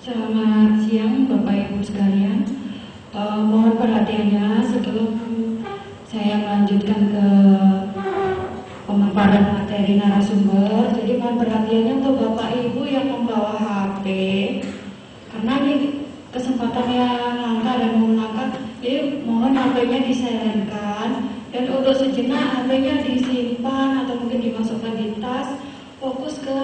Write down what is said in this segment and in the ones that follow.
Selamat siang Bapak Ibu sekalian. Mohon perhatiannya sebelum saya melanjutkan ke pemaparan materi narasumber. Jadi mohon perhatiannya untuk Bapak Ibu yang membawa HP, karena ini kesempatan yang langka dan langka. Jadi mohon HP-nya disilentkan dan untuk sejenak HP-nya disimpan atau mungkin dimasukkan di tas. Fokus ke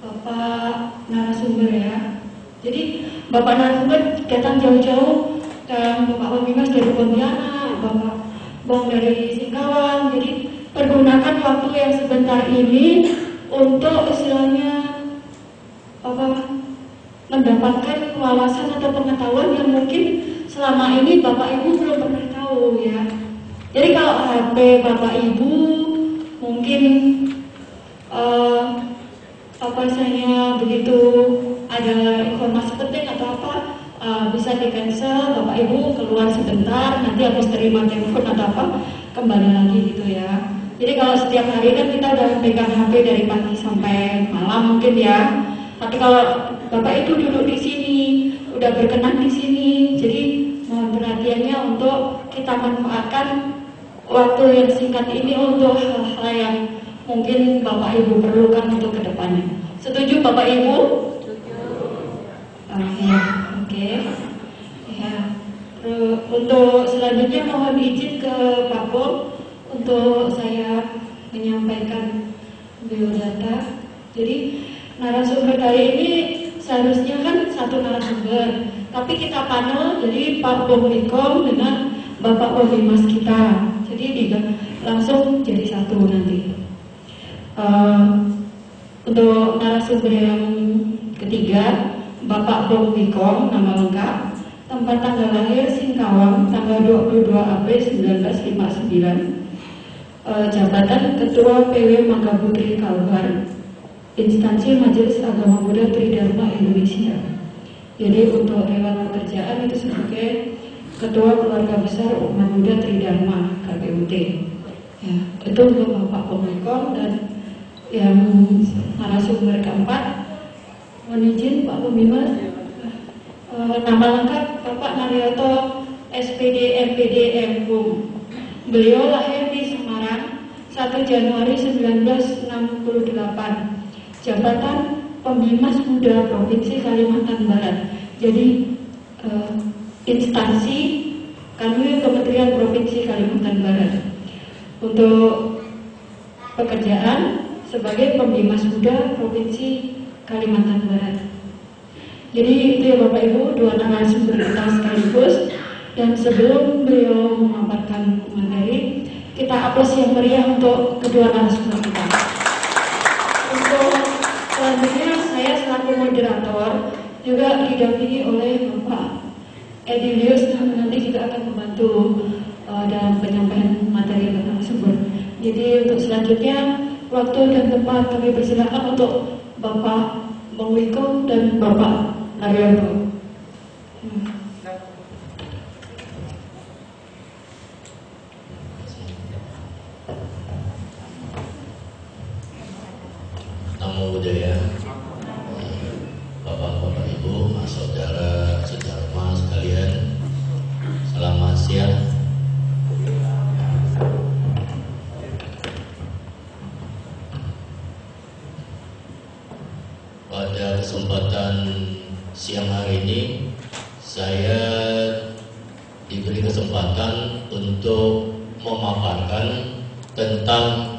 Bapak narasumber ya. Jadi Bapak narasumber datang jauh-jauh, dan Bapak Pemimas dari Pontianak, Bapak Bang dari Singkawang. Jadi pergunakan waktu yang sebentar ini untuk istilahnya mendapatkan wawasan atau pengetahuan yang mungkin selama ini Bapak Ibu belum pernah tahu ya. Jadi kalau HP Bapak Ibu mungkin misalnya begitu ada informasi penting atau apa, bisa di cancel, Bapak Ibu keluar sebentar, nanti habis terima telepon atau apa kembali lagi gitu ya. Jadi kalau setiap hari kan kita udah pegang HP dari pagi sampai malam mungkin ya. Tapi kalau Bapak Ibu duduk di sini, udah berkenan di sini, jadi mohon perhatiannya untuk kita manfaatkan waktu yang singkat ini untuk hal-hal yang mungkin Bapak Ibu perlukan untuk kedepannya. Setuju Bapak Ibu? Oke. Ya. Untuk selanjutnya mohon izin ke Pak Pol untuk saya menyampaikan biodata. Jadi narasumber kali ini seharusnya kan satu narasumber, tapi kita panel, jadi Pak Bung Nikom dengan Bapak Pemimas kita. Jadi langsung jadi satu nanti. Untuk narasumber yang ketiga, Bapak Bung Nikom, nama lengkap, tempat tanggal lahir Singkawang, tanggal 22 April 1959, jabatan Ketua PW Mangkaputri Kalbar, instansi Majelis Agama Buddha Tridharma Indonesia. Jadi untuk lewat pekerjaan itu sebagai Ketua Keluarga Besar Umat Buddha Tridharma KBUT. Ya, itu untuk Bapak Bung Nikom. Dan yang narasumber keempat, mohon izin Pak Pemimas, nama lengkap Bapak Naryoto SPD MPD MHUM. Beliau lahir di Semarang 1 Januari 1968. Jabatan Pemimas Buddha Provinsi Kalimantan Barat. Jadi instansi kami Kementerian Provinsi Kalimantan Barat. Untuk pekerjaan sebagai Pembimas Buddha Provinsi Kalimantan Barat. Jadi itu ya Bapak Ibu, dua narasumber kita sekaligus. Dan sebelum beliau memaparkan materi, kita aplaus yang meriah untuk kedua narasumber kita. Untuk selanjutnya saya selaku moderator juga didampingi oleh Bapak Edilius yang nanti juga akan membantu dalam penyampaian materi narasumber. Jadi untuk selanjutnya waktu dan tempat kami persilakan untuk Bapak Bung Nikom dan Bapak Naryoto. Namo Buddhaya. Bapak-bapak Ibu, saudara sedarma sekalian, selamat siang. Pada kesempatan siang hari ini saya diberi kesempatan untuk memaparkan tentang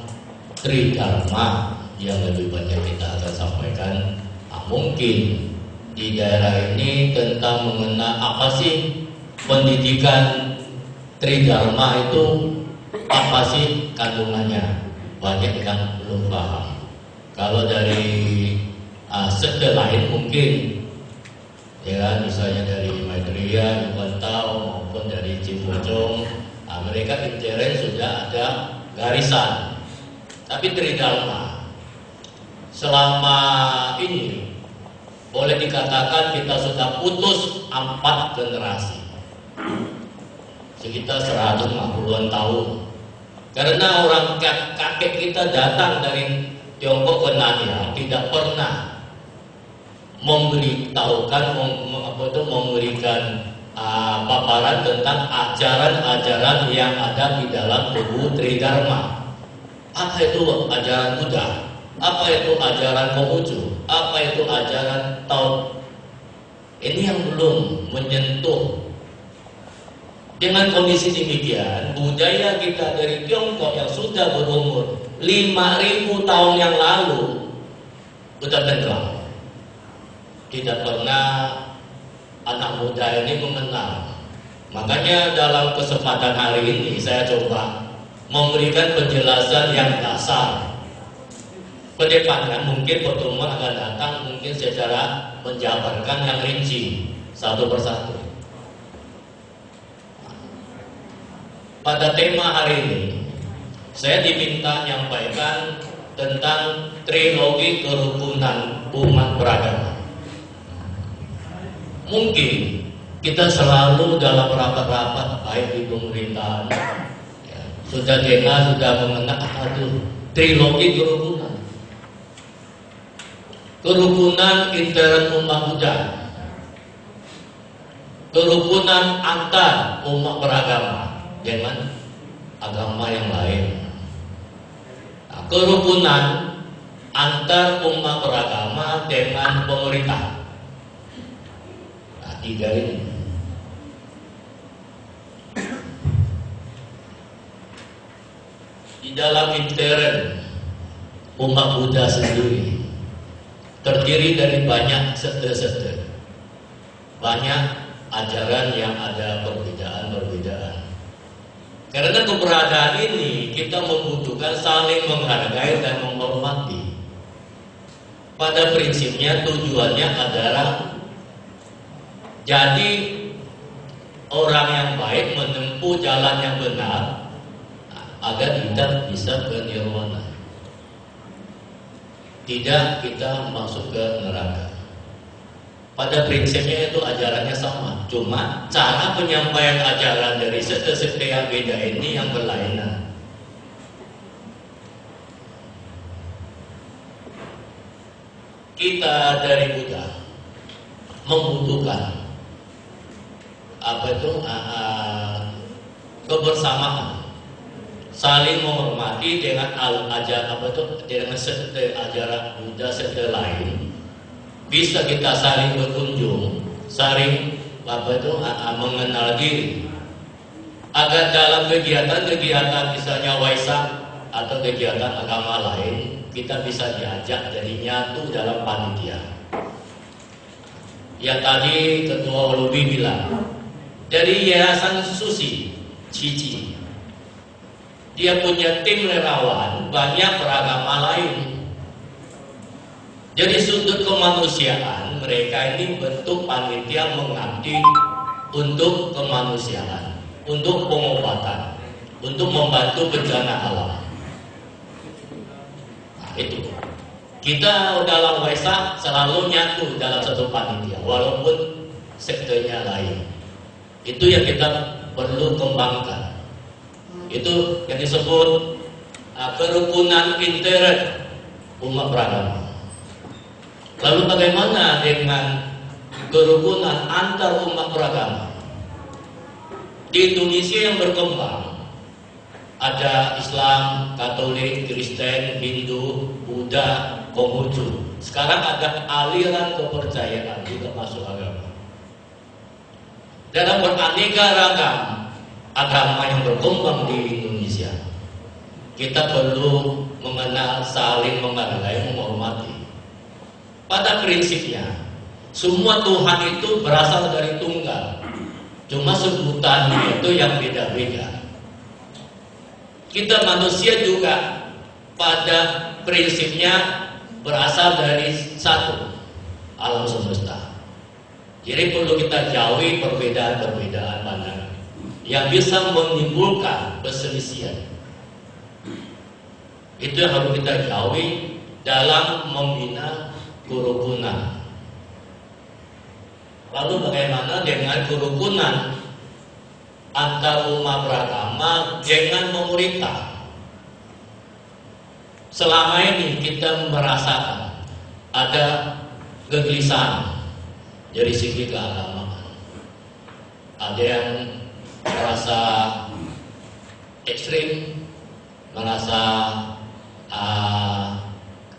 Tridharma yang lebih banyak kita akan sampaikan. Mungkin di daerah ini tentang mengenai apa sih pendidikan Tridharma itu, apa sih kandungannya, banyak yang belum paham. Kalau dari sekte lain mungkin ya, misalnya dari Maitreya, Yuantao maupun dari Cimbocong, mereka intern sudah ada garisan. Tapi Tridharma selama ini boleh dikatakan kita sudah putus 4 generasi, sekitar 150-an tahun. Karena orang kakek kita datang dari Tiongkok ke Nanya tidak pernah memberikan paparan tentang ajaran-ajaran yang ada di dalam tubuh Tridharma. Apa itu ajaran Buddha? Apa itu ajaran Konghucu? Apa itu ajaran Tao? Ini yang belum menyentuh. Dengan kondisi demikian, budaya kita dari Tiongkok yang sudah berumur 5.000 tahun yang lalu sudah tenggelam. Tidak pernah anak muda ini mengenal. Makanya dalam kesempatan hari ini saya coba memberikan penjelasan yang dasar. Kedepannya mungkin pertemuan akan datang mungkin secara menjabarkan yang rinci satu persatu. Pada tema hari ini saya diminta menyampaikan tentang trilogi kerukunan umat beragama. Mungkin kita selalu dalam rapat-rapat baik di pemerintahan ya, sudah dengar, sudah mengenal trilogi kerukunan. Kerukunan intern umat Buddha, kerukunan antar umat beragama dengan agama yang lain. Nah, kerukunan antar umat beragama dengan pemerintah. Nah, 3 ini. Di dalam intern umat Buddha sendiri terdiri dari banyak sekte-sekte, banyak ajaran yang ada perbedaan-perbedaan. Karena keberadaan ini kita membutuhkan saling menghargai dan menghormati. Pada prinsipnya tujuannya adalah jadi orang yang baik menempuh jalan yang benar agar kita bisa ke nirwana. Tidak kita masuk ke neraka. Pada prinsipnya itu ajarannya sama, cuma cara penyampaian ajaran dari sekte-sekte yang beda ini yang berlainan. Kita dari Buddha membutuhkan kebersamaan, saling menghormati dengan dengan sekte ajaran Buddha sekte lain. Bisa kita saling berkunjung, saling mengenal diri, agar dalam kegiatan-kegiatan misalnya Waisak atau kegiatan agama lain kita bisa diajak jadi nyatu dalam panitia. Yang tadi Ketua Ulubi bilang dari Yayasan Susi Cici, dia punya tim relawan banyak beragama lain. Jadi sudut kemanusiaan mereka ini bentuk panitia mengabdi untuk kemanusiaan, untuk pengobatan, untuk membantu bencana alam. Nah, itu kita dalam Waisak selalu nyatu dalam satu panitia, walaupun sektenya lain. Itu yang kita perlu kembangkan. Itu yang disebut kerukunan intern umat beragama. Lalu bagaimana dengan kerukunan antar umat beragama? Di Indonesia yang berkembang ada Islam, Katolik, Kristen, Hindu, Buddha, Konghucu. Sekarang ada aliran kepercayaan juga masuk agama. Dalam beraneka ragam agama yang berkembang di Indonesia, kita perlu mengenal, saling menghargai, menghormati. Pada prinsipnya, semua Tuhan itu berasal dari tunggal. Cuma sebutannya itu yang beda-beda. Kita manusia juga pada prinsipnya berasal dari satu alam semesta. Jadi perlu kita jauhi perbedaan-perbedaan pandangan yang bisa menimbulkan perselisihan. Itu yang harus kita jauhi dalam membina kerukunan. Lalu bagaimana dengan kerukunan antar umat beragama dengan pemerintah? Selama ini kita merasakan ada kegelisahan dari segi keagamaan. Ada yang merasa ekstrim, merasa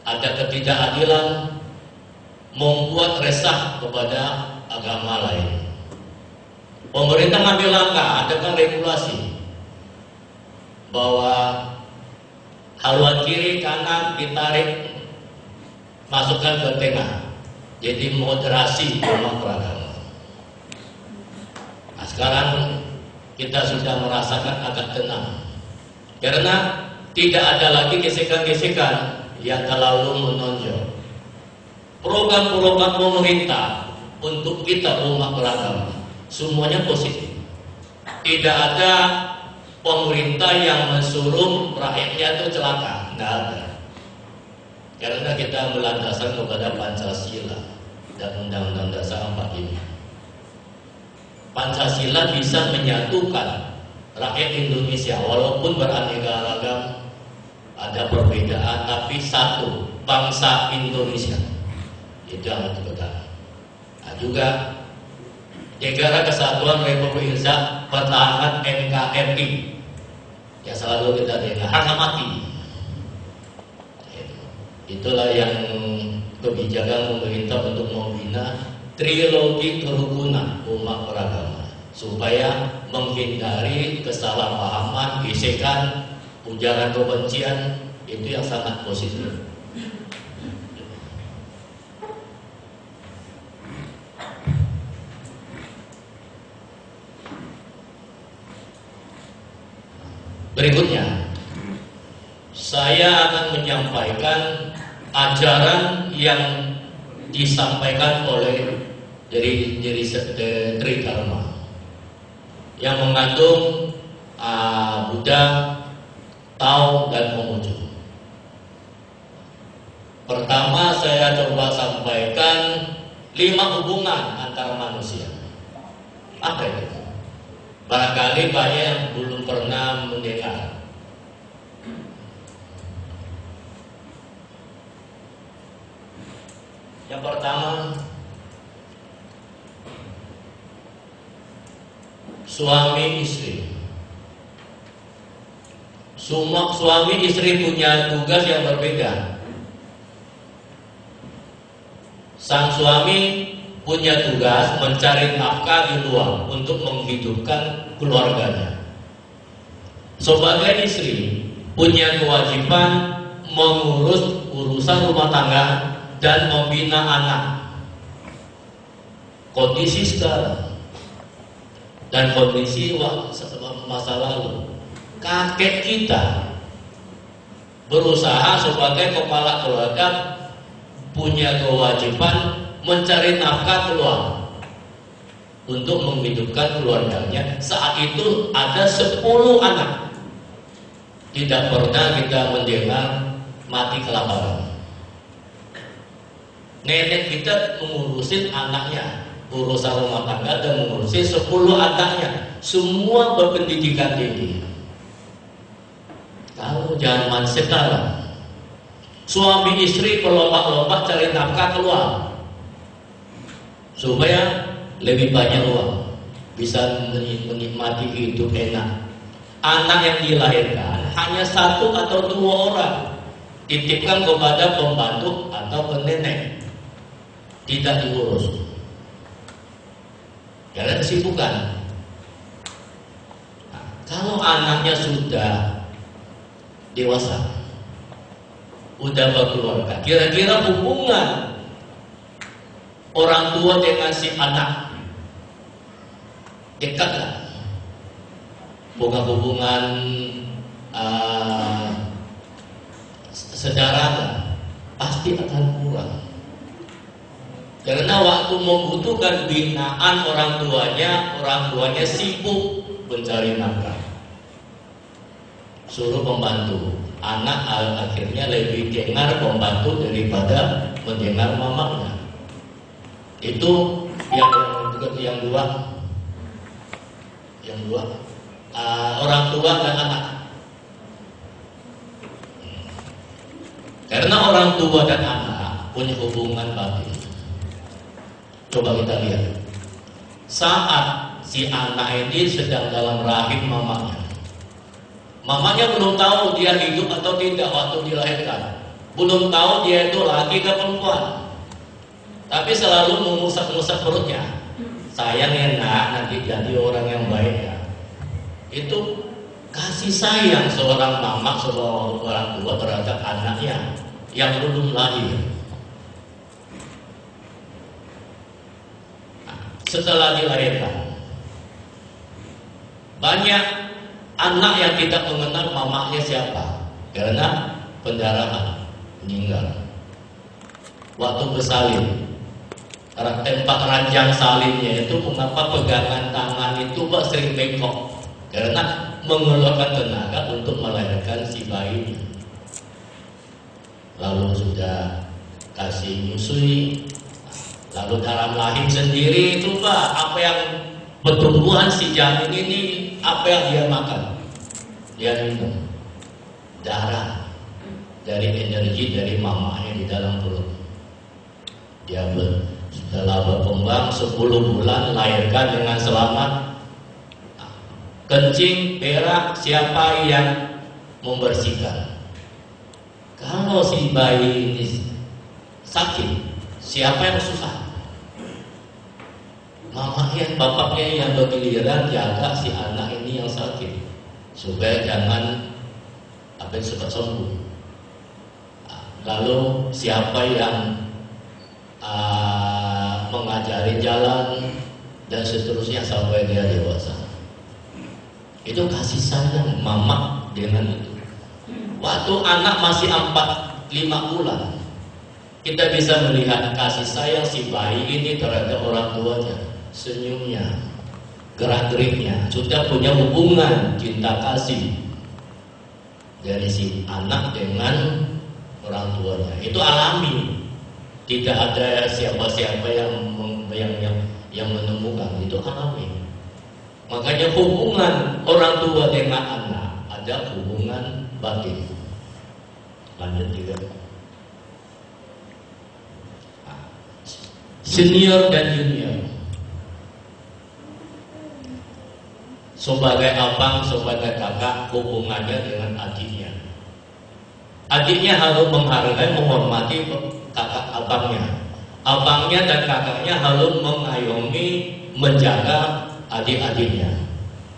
ada ketidakadilan, membuat resah kepada agama lain. Pemerintah ngambil langkah, adakan regulasi bahwa haluan kiri kanan ditarik, masukkan ke tengah, jadi moderasi umat beragama. Nah, sekarang kita sudah merasakan agak tenang, karena tidak ada lagi gesekan-gesekan yang terlalu menonjol. Program-program pemerintah untuk kita umat beragama semuanya positif. Tidak ada pemerintah yang mensuruh rakyatnya itu celaka, tidak ada. Karena kita berlandaskan kepada Pancasila dan Undang-Undang Dasar 45. Pancasila bisa menyatukan rakyat Indonesia walaupun beraneka ragam, ada perbedaan, tapi satu bangsa Indonesia. Itu yang harus dipegang. Nah, juga Negara Kesatuan Republik Indonesia pertahankan NKRI yang selalu kita dengar, harga mati. Itulah yang kebijakan pemerintah untuk membina trilogi kerukunan umat beragama supaya menghindari kesalahpahaman, gesekan, ujaran kebencian. Itu yang sangat positif. Berikutnya, saya akan menyampaikan ajaran yang disampaikan oleh dari Tridharma yang mengandung Buddha, Tao, dan Konghucu. Pertama, saya coba sampaikan 5 hubungan antara manusia. Apa itu? Barangkali banyak yang belum pernah mendengar. Yang pertama, suami istri. Suami istri punya tugas yang berbeda. Sang suami punya tugas mencari nafkah di luar untuk menghidupkan keluarganya. Sebagai istri punya kewajiban mengurus urusan rumah tangga dan membina anak. Kondisi sekarang dan kondisi masa lalu, kakek kita berusaha sebagai kepala keluarga punya kewajiban mencari nafkah keluar untuk menghidupkan keluarganya. Saat itu ada 10 anak. Tidak pernah kita mendengar mati kelaparan. Nenek kita mengurusin anaknya, urusan rumah tangga, dan mengurusin 10 anaknya. Semua berpendidikan tinggi. Kalau zaman sekarang, suami istri berlomba-lomba cari nafkah keluar supaya lebih banyak uang, bisa menikmati hidup enak. Anak yang dilahirkan hanya 1 atau 2 orang, titipkan kepada pembantu atau nenek, tidak diurus karena kesibukan. Nah, kalau anaknya sudah dewasa, udah berkeluarga, kira-kira hubungan orang tua dengan si anak dekat lah, bukan hubungan saudara, pasti akan kurang. Karena waktu membutuhkan binaan orang tuanya sibuk mencari nafkah, suruh pembantu. Anak akhirnya lebih dengar pembantu daripada mendengar mamanya. Itu yang dua, orang tua dan anak. Karena orang tua dan anak punya hubungan batin. Coba kita lihat. Saat si anak ini sedang dalam rahim mamanya. Mamanya belum tahu dia hidup atau tidak waktu dilahirkan. Belum tahu dia itu laki ke perempuan. Tapi selalu mengusap-ngusap perutnya. Sayang ya nak, nanti jadi orang yang baik ya. Itu kasih sayang seorang mama, seorang orang tua terhadap anaknya yang belum lahir. Setelah dilahirkan, banyak anak yang tidak mengenal mamanya siapa karena pendarahan, meninggal. Waktu bersalin, tempat ranjang salinnya itu mengapa pegangan tangan itu sering bengkok karena mengeluarkan tenaga untuk melahirkan si bayi. Lalu sudah kasih nyusui, lalu dalam rahim sendiri itu Pak, apa yang pertumbuhan si janin ini, apa yang dia makan? Dia minum darah dari energi dari mamanya di dalam perut. Dia setelah berkembang 10 bulan lahirkan dengan selamat. Kencing, berak, siapa yang membersihkan? Kalau si bayi ini sakit, siapa yang susah? Mamanya, bapaknya yang bergiliran jaga si anak ini yang sakit supaya jangan cepat sembuh. Lalu siapa yang mengajari jalan dan seterusnya sampai dia dewasa? Itu kasih sayang mama dengan itu. Waktu anak masih 4-5 bulan, kita bisa melihat kasih sayang si bayi ini terhadap orang tuanya, senyumnya, gerak-geriknya, sudah punya hubungan cinta kasih dari si anak dengan orang tuanya. Itu alami, tidak ada siapa-siapa yang menemukan, itu alami. Makanya hubungan orang tua dengan anak ada hubungan batin. Lanjut juga. Senior dan junior. Sebagai abang, sebagai kakak, hubungannya dengan adiknya. Adiknya harus menghargai, menghormati kakak abangnya. Abangnya dan kakaknya harus mengayomi, menjaga adik-adiknya.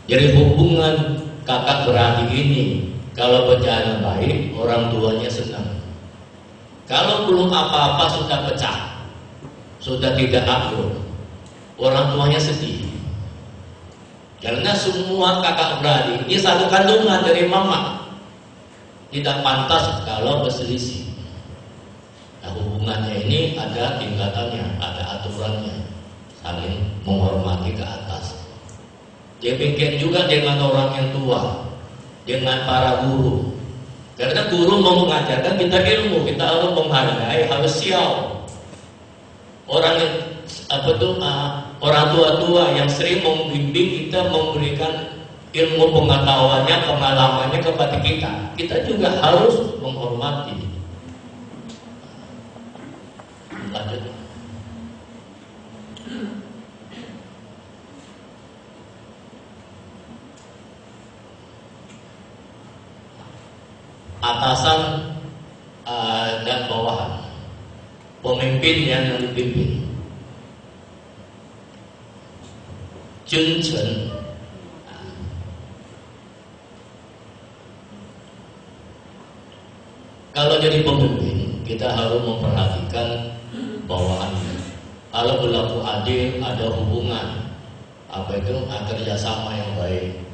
Jadi hubungan kakak beradik ini kalau berjalan baik, orang tuanya senang. Kalau belum apa-apa sudah pecah, sudah tidak akur, orang tuanya sedih. Karena semua kakak beradik ini satu kandungan dari mama. Tidak pantas kalau berselisih. Nah, hubungannya ini ada tingkatannya, ada aturannya, saling menghormati ke atas. Demikian juga dengan orang yang tua, dengan para guru. Karena guru mau mengajarkan kita ilmu, kita harus menghargai, harus siap. Orang yang orang tua-tua yang sering membimbing kita, memberikan ilmu pengetahuannya, pengalamannya kepada kita. Kita juga harus menghormati. Lanjut. Atasan dan bawahan, pemimpin yang dipimpin. Junchen. Kalau jadi pemimpin, kita harus memperhatikan bawahannya. Kalau berlaku adil, ada hubungan kerjasama yang baik,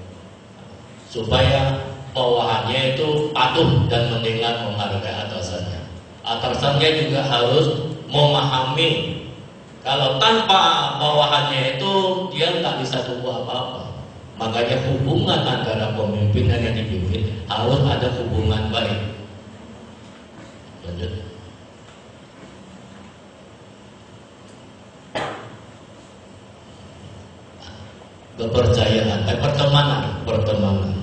supaya bawahannya itu patuh dan mendengar, menghargai atasannya. Atasannya juga harus memahami kalau tanpa bawahannya itu dia tak bisa tumbuh apa-apa. Makanya hubungan antara pemimpin dan yang dipimpin harus ada hubungan baik. Lanjut. Kepercayaan, pertemanan.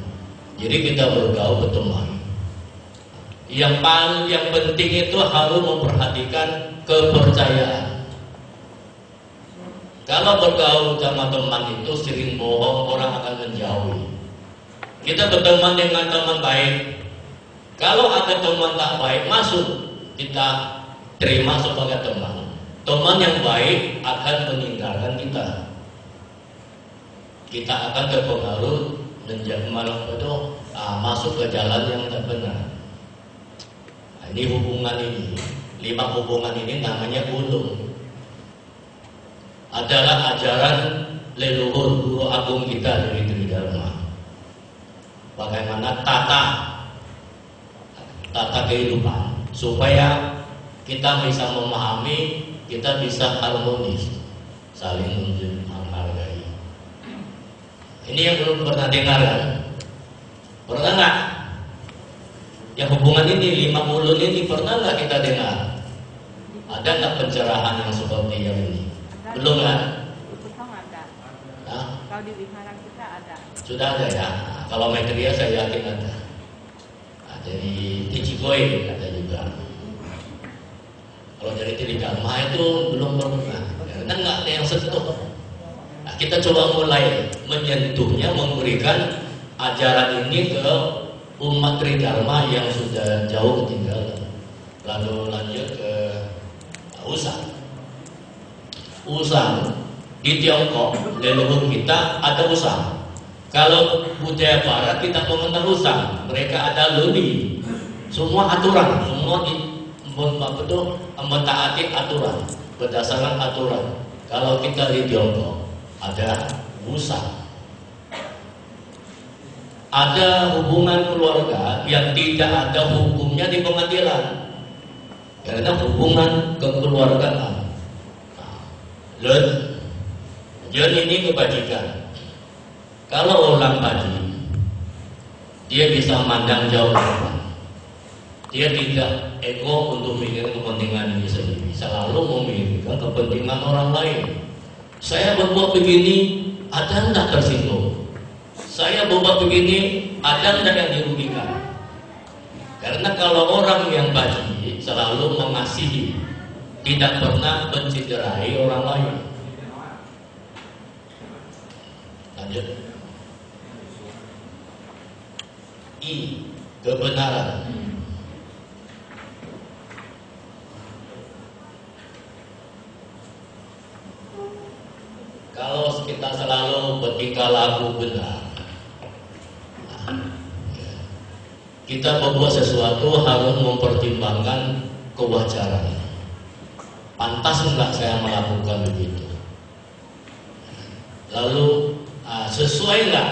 Jadi kita bergaul berteman. Yang penting itu harus memperhatikan kepercayaan. Kalau bergaul sama teman itu sering bohong, orang akan menjauhi. Kita berteman dengan teman baik. Kalau ada teman tak baik masuk, kita terima sebagai teman. Teman yang baik akan meninggalkan kita. Kita akan terpengaruh menjadi masuk ke jalan yang tak benar. Nah, ini hubungan ini, 5 hubungan ini namanya ulum. Adalah ajaran leluhur guru agung kita dari Tridharma. Bagaimana tata kehidupan supaya kita bisa memahami, kita bisa harmonis, saling menghargai. Ini yang belum pernah dengar kan? Pernah nggak? Yang hubungan ini 5 ulun ini pernah nggak kita dengar? Ada nggak pencerahan yang seperti yang ini? Belum kan? Kalau di wihara kita ada. Sudah ada ya. Nah, kalau Maitreya saya yakin ada. Dari Ichigoi ada juga. Kalau dari Tridharma itu belum pernah. Karena nggak ada yang sentuh. Nah, kita coba mulai menyentuhnya, memberikan ajaran ini ke umat Tridharma yang sudah jauh ketinggalan. Lalu lanjut ke Usang. Di Tiongkok, leluhur kita ada usang. Kalau budaya barat kita mengenal usang, mereka ada luli. Semua aturan, semua mentaati aturan, berdasarkan aturan. Kalau kita di Tiongkok ada usang. Ada hubungan keluarga yang tidak ada hukumnya di pengadilan. Karena hubungan kekeluargaan. Jen ini kebajikan. Kalau orang baji, dia bisa mandang jauh ke depan. Dia tidak ego untuk mikir kepentingan diri sendiri, selalu memikirkan kepentingan orang lain. Saya berbuat begini, ada enggak tersinggung? Saya berbuat begini, ada enggak yang dirugikan? Karena kalau orang yang baji selalu mengasihi, tidak pernah menciderai orang lain. Lanjut. I, kebenaran. Kalau kita selalu bertingkah laku benar, kita berbuat sesuatu harus mempertimbangkan kewajaran. Pantas enggak saya melakukan begitu? Lalu sesuai enggak?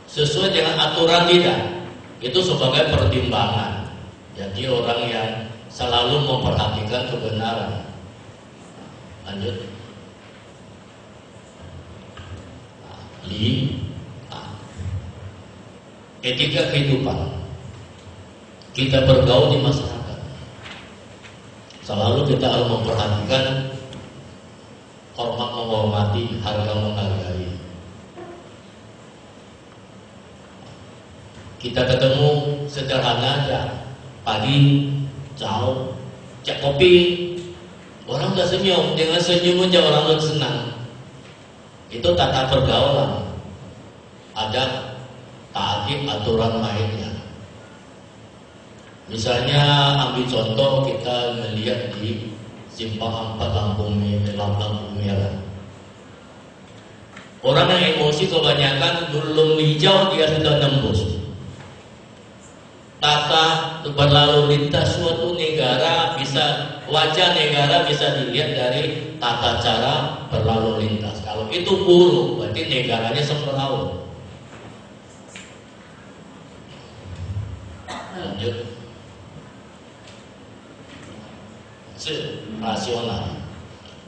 Sesuai dengan aturan tidak? Itu sebagai pertimbangan. Jadi orang yang selalu memperhatikan kebenaran. Lanjut. Etika kehidupan. Kita bergaul di masyarakat, selalu kita harus memperhatikan hormat menghormati, harga menghargai. Kita ketemu sederhana aja, pagi, ciao, cek kopi, orang udah senyum, dengan senyum aja orang udah senang. Itu tata pergaulan. Ada taati aturan mainnya. Misalnya ambil contoh kita melihat di Simpang 4 lampu merah. Orang yang emosi kebanyakan belum hijau dia sudah nembus. Tata berlalu lintas suatu negara bisa, wajah negara bisa dilihat dari tata cara berlalu lintas. Kalau itu buruk berarti negaranya semrawut. Lanjut. Rasional,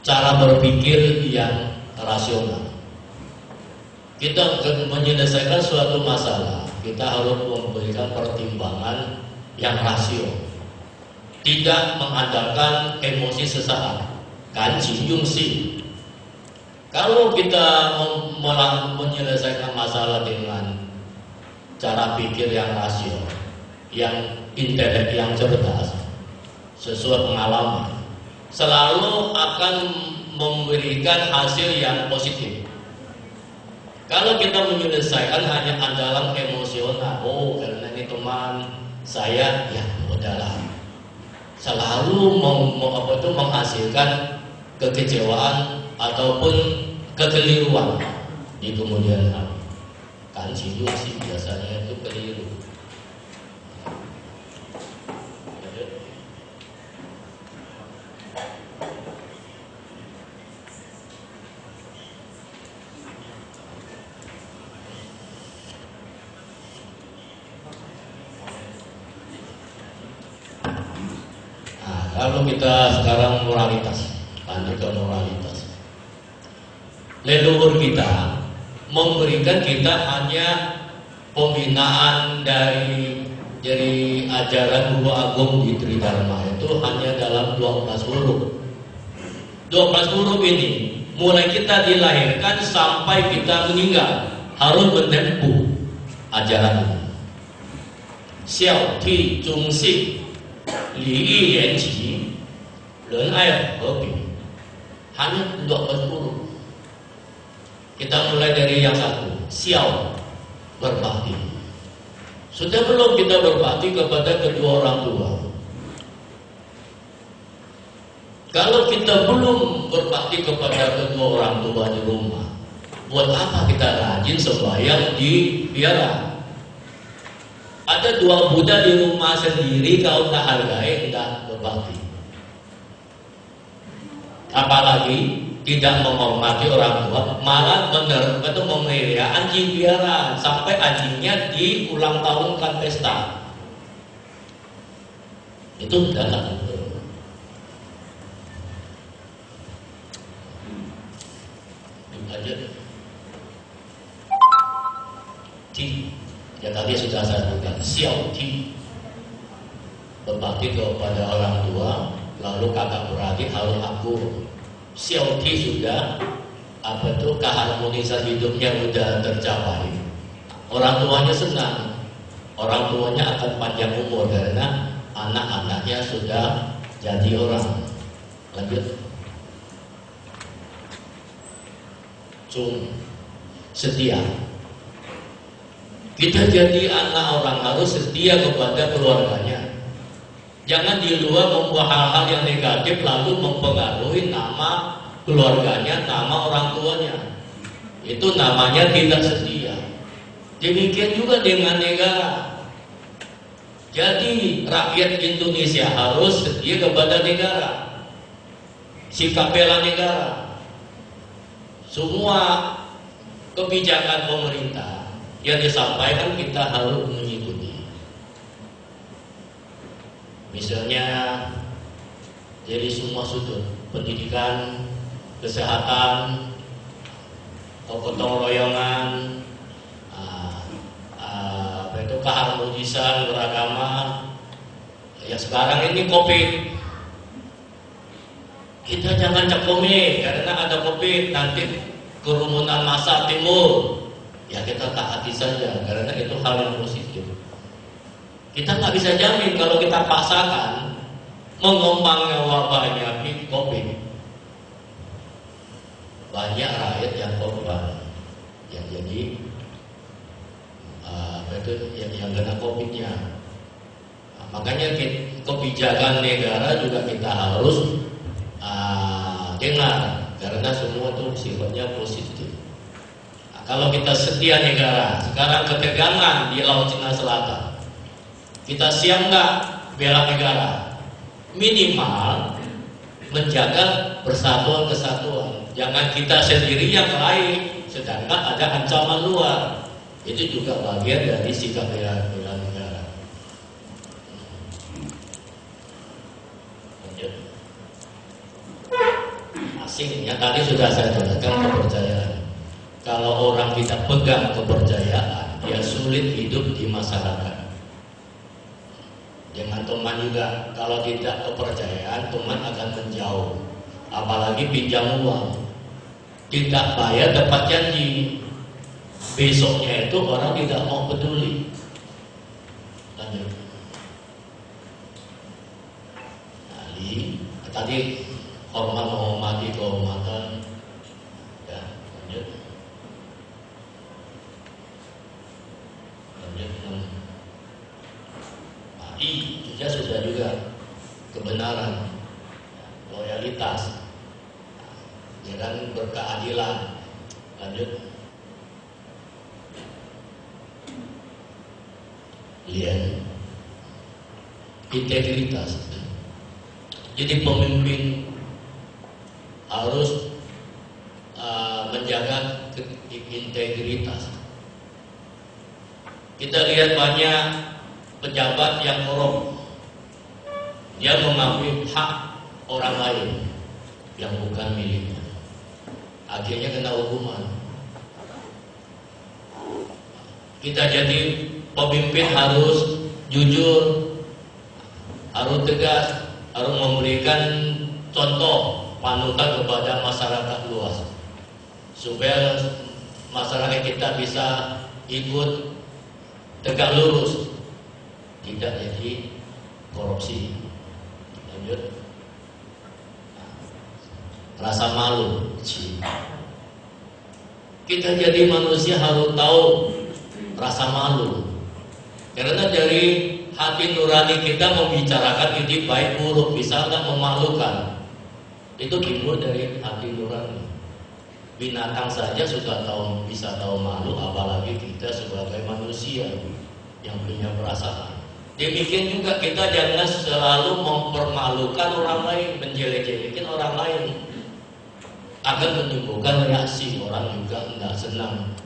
cara berpikir yang rasional. Kita menyelesaikan suatu masalah, kita harus memberikan pertimbangan yang rasio, tidak mengandalkan emosi sesaat. Kanji Yungsi. Kalau kita menyelesaikan masalah dengan cara pikir yang rasio, yang intelek, yang cerdas, sesuai pengalaman, selalu akan memberikan hasil yang positif. Kalau kita menyelesaikan hanya andalan emosional, oh karena ini teman saya, ya udahlah, selalu menghasilkan kekecewaan ataupun kekeliruan di kemudian hari. Kan sih biasanya itu keliru. Lalu kita sekarang moralitas, lanjut ke moralitas. Leluhur kita memberikan kita hanya pembinaan dari ajaran Guru Agung di Tridharma itu hanya dalam 12 huruf. 12 huruf ini mulai kita dilahirkan sampai kita meninggal harus menempuh ajaran ini. Xiao Ti Zhong Xing Li Yi Yan Qi Ren Ai He Bing. Hanya 12 huruf. Kita mulai dari yang satu, Xiao, berbakti. Sudah belum kita berbakti kepada kedua orang tua? Kalau kita belum berbakti kepada kedua orang tua di rumah, buat apa kita rajin sembahyang di biara? Ada dua Buddha di rumah sendiri, kalau tak hargai, tidak berbakti. Apalagi tidak menghormati orang tua, malah memelihara anjing piaraan sampai anjingnya di ulang tahun kan pesta. Itu tidak betul. Aja. Ya tadi sudah saya sebutkan, Xiao Ti, berbakti kepada orang tua, lalu kata berarti harus aku. Xiao Ti sudah keharmonisan hidupnya sudah tercapai. Orang tuanya senang, orang tuanya akan panjang umur karena anak-anaknya sudah jadi orang. Lanjut. Setia. Kita jadi anak orang harus setia kepada keluarganya. Jangan di luar membuat hal-hal yang negatif lalu mempengaruhi nama keluarganya, nama orang tuanya. Itu namanya tidak setia. Demikian juga dengan negara. Jadi rakyat Indonesia harus setia kepada negara. Sikap bela negara. Semua kebijakan pemerintah yang disampaikan kita harus mengikuti. Misalnya jadi semua sudut, pendidikan, kesehatan, gotong royongan, keharmonisan beragama. Ya sekarang ini COVID, kita jangan cekome karena ada COVID nanti kerumunan massa timbul. Ya kita taati saja karena itu hal yang positif. Kita nggak bisa jamin kalau kita paksakan mengembangnya wabahnya COVID. Banyak rakyat yang korban, yang jadi yang kena COVID-nya. Makanya kebijakan negara juga kita harus dengar karena semua itu sifatnya positif. Kalau kita setia negara, sekarang ketegangan di Laut Cina Selatan, kita siap nggak bela negara? Minimal menjaga persatuan kesatuan. Jangan kita sendiri yang lain, sedangkan ada ancaman luar. Itu juga bagian dari sikap bela negara. Asing, yang tadi sudah saya jelaskan kepercayaan. Kalau orang tidak pegang kepercayaan, dia sulit hidup di masyarakat. Dengan teman juga, kalau tidak kepercayaan, teman akan menjauh. Apalagi pinjam uang, tidak bayar dapat janji, besoknya itu orang tidak mau peduli. Lanjut. Tadi hormat menghormati kehormatan. Ya, lanjut. Lanjut. I, juga sudah juga kebenaran, loyalitas, dan berkeadilan. Lanjut. Lihat, integritas. Jadi pemimpin harus menjaga integritas. Kita lihat banyak pejabat yang korup. Dia mengambil hak orang lain yang bukan miliknya. Akhirnya kena hukuman. Kita jadi pemimpin harus jujur, harus tegas, harus memberikan contoh panutan kepada masyarakat luas, supaya masyarakat kita bisa ikut tegak lurus, tidak jadi korupsi. Lanjut. Rasa malu. Kita jadi manusia harus tahu rasa malu, karena dari hati nurani kita membicarakan ini baik buruk, bisa nggak memalukan, itu timbul dari hati nurani. Binatang saja sudah bisa tahu malu, apalagi kita sebagai manusia yang punya perasaan. Demikian juga kita jangan selalu mempermalukan orang lain, menjelek-jelekin orang lain, akan menimbulkan reaksi, orang juga tidak senang.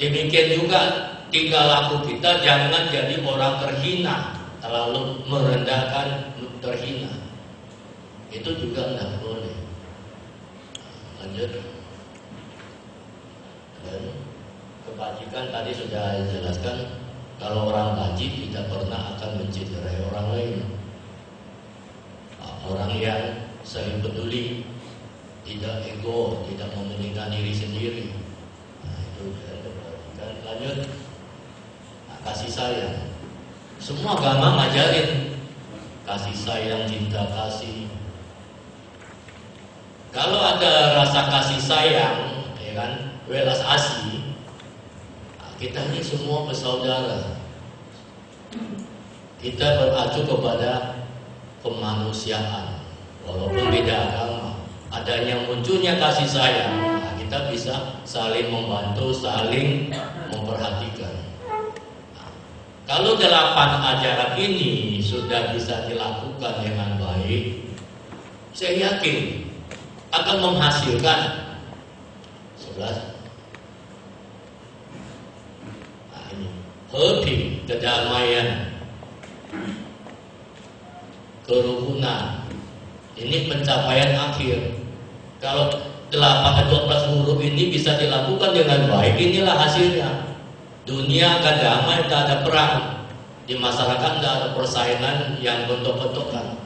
Demikian juga tingkah laku kita jangan jadi orang terhina, terlalu merendahkan terhina. Itu juga tidak boleh. Lanjut. Dan kebajikan tadi sudah dijelaskan, kalau orang baji tidak pernah akan mencederai orang lain. Orang yang saling peduli, tidak ego, tidak mementingkan diri sendiri. Nah, itu dan lanjut. Nah, kasih sayang. Semua agama ngajarin kasih sayang, cinta kasih. Kalau ada rasa kasih sayang, ya kan, welas asih, nah, kita ini semua bersaudara. Kita beracu kepada kemanusiaan, walaupun beda agama. Adanya munculnya kasih sayang, nah, kita bisa saling membantu, saling memperhatikan. Nah, kalau 8 ajaran ini sudah bisa dilakukan dengan baik, saya yakin akan menghasilkan 11. Nah, ini herbing, kedamaian, kerukunan. Ini pencapaian akhir. Kalau 12 huruf ini bisa dilakukan dengan baik, inilah hasilnya. Dunia akan damai, tidak ada perang. Di masyarakat tidak ada persaingan yang bentuk-bentukan.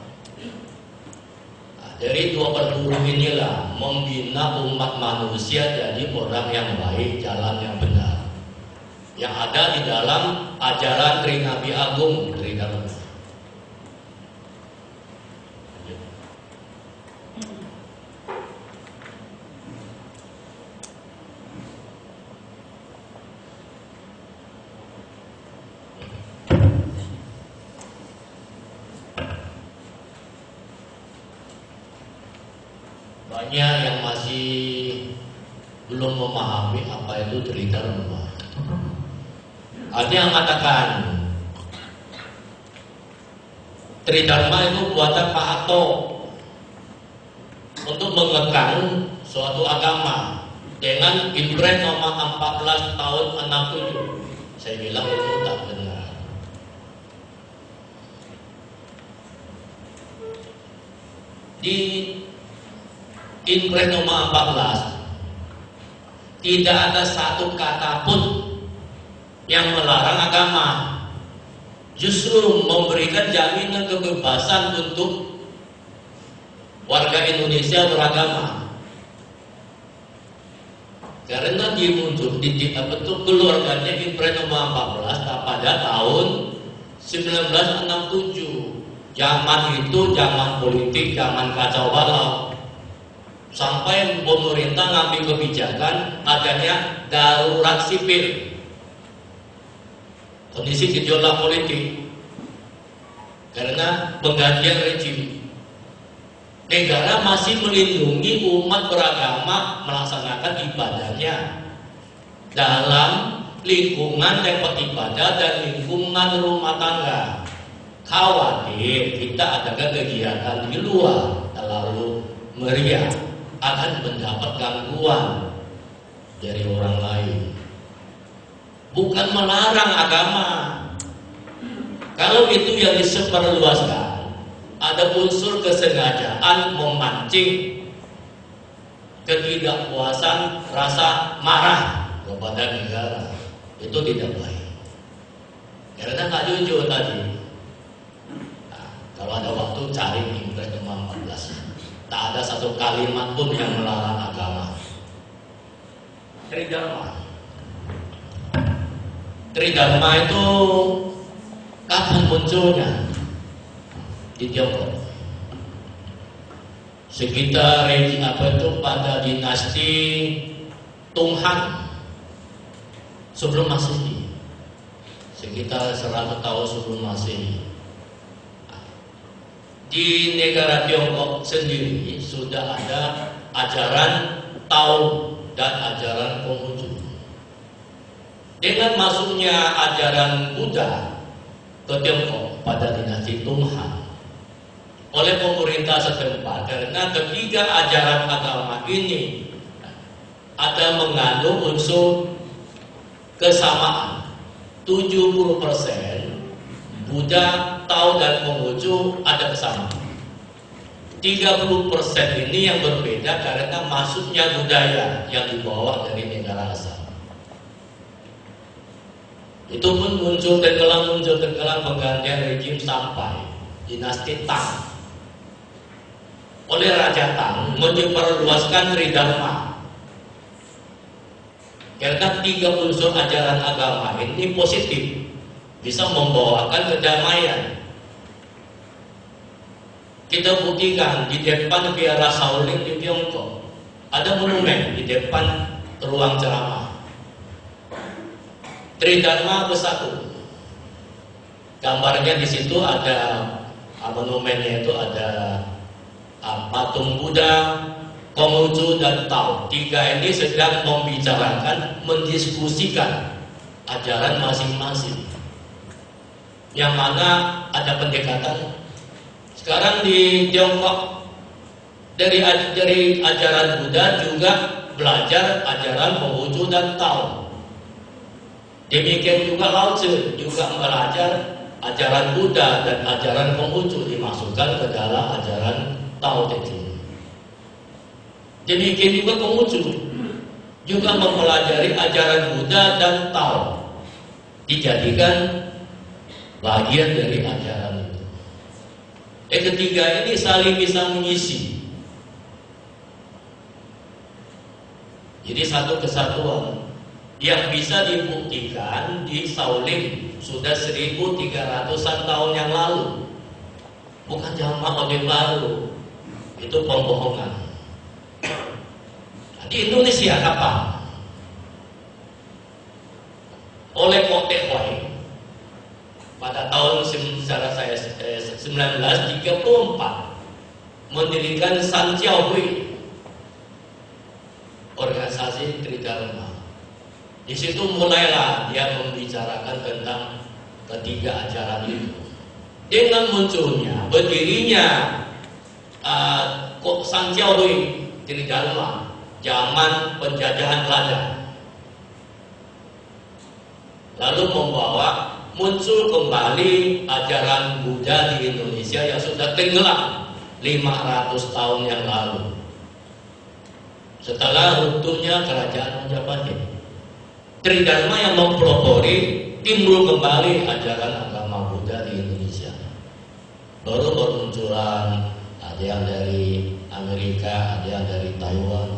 Nah, dari 12 huruf inilah membina umat manusia jadi orang yang baik, jalan yang benar, yang ada di dalam ajaran Trinabi Agung, Tridharma. Banyak yang masih belum memahami apa itu Tridharma. Ada yang mengatakan Tridharma itu buatan Pak Harto untuk mengekang suatu agama dengan Impres nomor 14 tahun 67. Saya bilang itu tak benar. Di Impres nomor 14 tidak ada satu kata pun yang melarang agama, justru memberikan jaminan kebebasan untuk warga Indonesia beragama. Karena dia muncul di bentuk keluarganya Impres nomor 14 pada tahun 1967. Zaman itu zaman politik, zaman kacau balau. Sampai pemerintah ngambil kebijakan adanya darurat sipil. Kondisi gejolak politik karena penggantian rejim. Negara masih melindungi umat beragama melaksanakan ibadahnya dalam lingkungan tempat ibadah dan lingkungan rumah tangga. Khawatir kita adakan kegiatan di luar terlalu meriah akan mendapat gangguan dari orang lain. Bukan melarang agama. Kalau itu yang disebarluaskan, ada unsur kesengajaan memancing ketidakpuasan, rasa marah kepada negara. Itu tidak baik. Karena nggak jujur tadi. Nah, kalau ada waktu cari Impres nomor 14. Tak ada satu kalimat pun yang melarang agama. Tridharma itu kapan munculnya di Tiongkok? Sekitar pada dinasti Tung Han sebelum Masehi, sekitar 100 tahun sebelum Masehi. Di negara Tiongkok sendiri sudah ada ajaran Tao dan ajaran Konghucu. Dengan masuknya ajaran Buddha ke Tiongkok pada dinasti Tung Han oleh pemerintah setempat, karena ketiga ajaran agama ini ada mengandung unsur kesamaan. 70% Buddha, Tao dan Konghucu ada kesamaan. 30% ini yang berbeda karena masuknya budaya yang dibawa dari negara asal. Itu pun muncul tenggelam penggantian rejim sampai dinasti Tang. Oleh Raja Tang menyebarluaskan Tridharma. Karena 3 unsur ajaran agama ini positif, bisa membawakan kedamaian. Kita buktikan di depan Biara Shaolin di Tiongkok ada monumen di depan ruang ceramah. Tridharma bersatu. Gambarnya di situ ada monumennya itu ada patung Buddha, Konghucu dan Tao. 3 ini sedang membicarakan, mendiskusikan ajaran masing-masing. Yang mana ada pendekatan. Sekarang di Tiongkok dari ajaran Buddha juga belajar ajaran Konghucu dan Tao. Demikian juga Lao Tzu juga belajar ajaran Buddha dan ajaran Konghucu dimasukkan ke dalam ajaran Tao Te Ching. Demikian juga Konghucu juga mempelajari ajaran Buddha dan Tao, dijadikan bagian dari ajaran itu. Ketiga ini saling bisa mengisi. Jadi satu kesatuan yang bisa dibuktikan di Shaolin sudah 1300-an tahun yang lalu. Bukan zaman Orde Baru. Itu pembohongan. Di Indonesia kapan? Oleh Kok Tek Wai pada tahun 1934 mendirikan San Jiao Hui, organisasi Tridharma. Di situ mulailah dia membicarakan tentang ketiga ajaran itu. Dengan munculnya, berdirinya San Jiao Hui Tridharma zaman penjajahan Belanda, lalu membawa muncul kembali ajaran Buddha di Indonesia yang sudah tenggelam 500 tahun yang lalu setelah runtuhnya kerajaan Majapahit. Tridharma yang mempelopori timbul kembali ajaran agama Buddha di Indonesia. Baru bermunculan ada yang dari Amerika, ada yang dari Taiwan,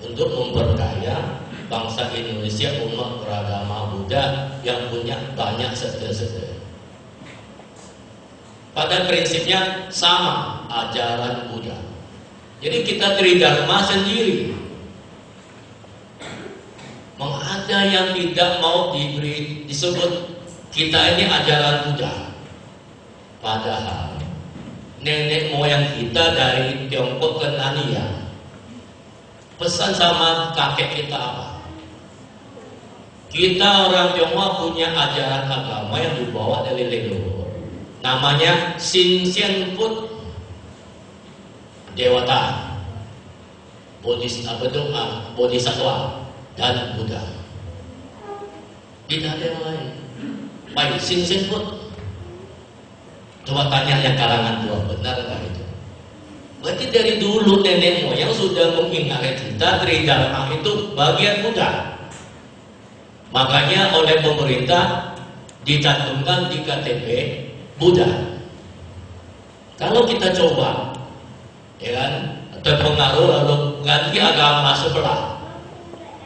untuk memperkaya bangsa Indonesia umat beragama Buddha yang punya banyak sekte-sekte. Pada prinsipnya sama ajaran Buddha. Jadi kita tridharma sendiri. Ada yang tidak mau diberi disebut kita ini ajaran Buddha. Padahal nenek moyang kita dari Tiongkok ke Nania pesan sama kakek kita apa? Kita orang Tionghoa punya ajaran agama yang dibawa dari leluhur. Namanya Sin Sian Put Dewata, Bodhisattva dan Buddha. Tidak ada yang lain. Baik, Sin Sian Put. Coba tanya yang kalangan tua, benar nggak itu? Berarti dari dulu nenek moyang sudah mengingatkan kita tridharma itu bagian Buddha. Makanya oleh pemerintah dicantumkan di KTP Buddha. Kalau kita coba, ya kan, terpengaruh lalu ganti agama sebelah,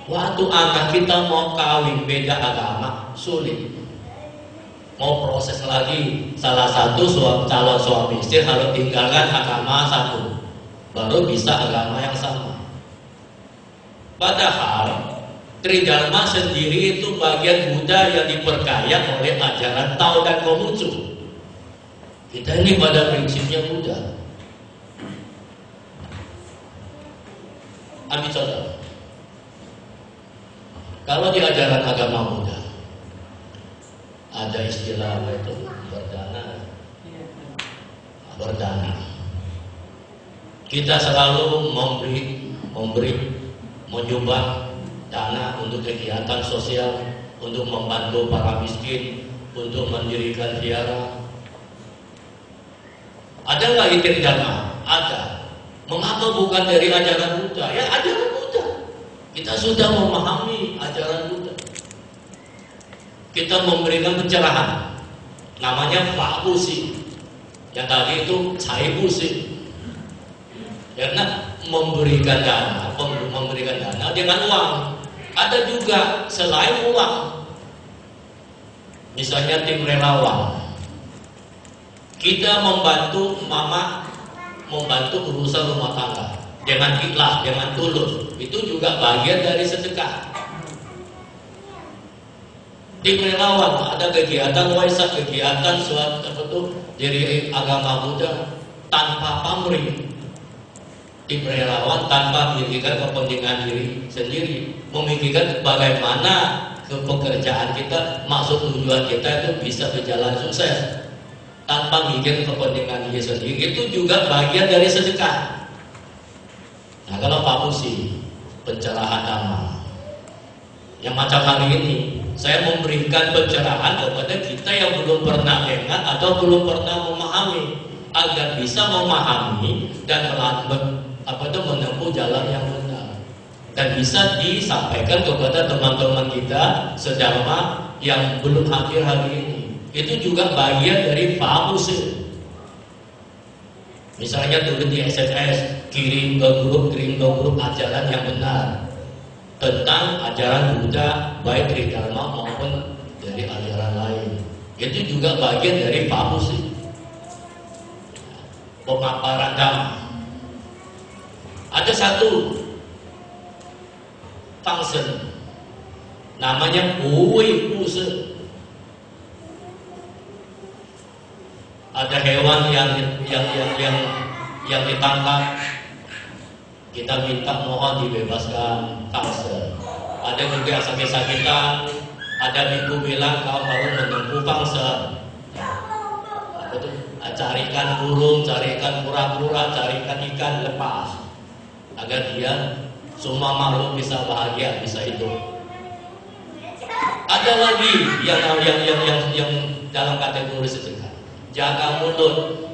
waktu anak kita mau kawin beda agama sulit. Mau proses lagi, salah satu calon suami istri harus tinggalkan agama satu, baru bisa agama yang sama. Padahal tridharma sendiri itu bagian Buddha yang diperkaya oleh ajaran Tao dan Konghucu. Kita ini pada prinsipnya Buddha. Ambil contoh. Kalau di ajaran agama Buddha ada istilah apa itu? Berdana. Kita selalu memberi, menyumbang dana untuk kegiatan sosial, untuk membantu para miskin, untuk mendirikan ziarah. Ada nggak itu tridharma? Ada. Mengapa bukan dari ajaran Buddha? Ya ajaran Buddha. Kita sudah memahami ajaran Buddha. Kita memberikan pencerahan, namanya Fa Busi. Yang tadi itu Cai Busi. Karena memberikan dana dengan uang. Ada juga selain uang. Misalnya tim relawan. Kita membantu mama, membantu urusan rumah tangga dengan ikhlas, dengan tulus. Itu juga bagian dari sedekah. Tim relawan ada kegiatan waisak, kegiatan suatu dari agama Buddha tanpa pamrih. Tim relawan tanpa memikirkan kepentingan diri sendiri, memikirkan bagaimana pekerjaan kita, maksud tujuan kita itu bisa berjalan sukses tanpa mikir kepentingan diri sendiri. Itu juga bagian dari sedekah. Nah, kalau Pak Musi pencerahan dhamma yang macam hari ini, saya memberikan pencerahan kepada kita yang belum pernah dengar atau belum pernah memahami, agar bisa memahami dan menempuh jalan yang benar, dan bisa disampaikan kepada teman-teman kita sedharma yang belum hadir hari ini. Itu juga bagian dari famusil. Misalnya tulis di SMS, kirim ke grup ajaran yang benar tentang ajaran Buddha, baik tridharma maupun dari ajaran lain. Itu juga bagian dari famusil, pemaparan dhamma. Ada satu function namanya Hui Puse. Ada hewan yang ditangkap, kita minta mohon dibebaskan kanser. Ada juga yang sakit-sakitan, ada biku bilang kau harus menempuh kanser. Carikan burung, carikan kura-kura, carikan ikan, lepas agar dia semua makhluk bisa bahagia, bisa hidup. Ada lagi yang dalam kategori sedekah. Jaga mulut,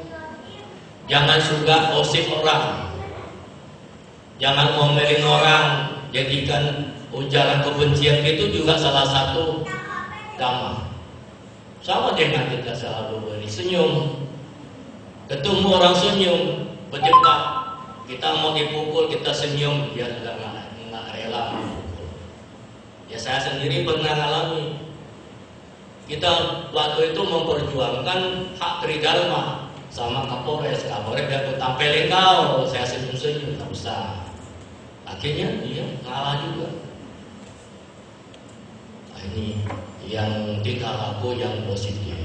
jangan suka gosip orang, jangan ngomelin orang, jadikan ujaran kebencian. Itu juga salah satu dhamma. Sama dengan kita selalu senyum, ketemu orang senyum, berdebat, kita mau dipukul kita senyum, dia sudah nggak rela memukul. Ya saya sendiri pernah alami. Kita waktu itu memperjuangkan hak tridharma. sama Kapolres biar aku tampilin kau, saya senyum-senyum, nggak usah. Akhirnya dia ngalah juga. Nah, ini yang tingkah laku yang positif,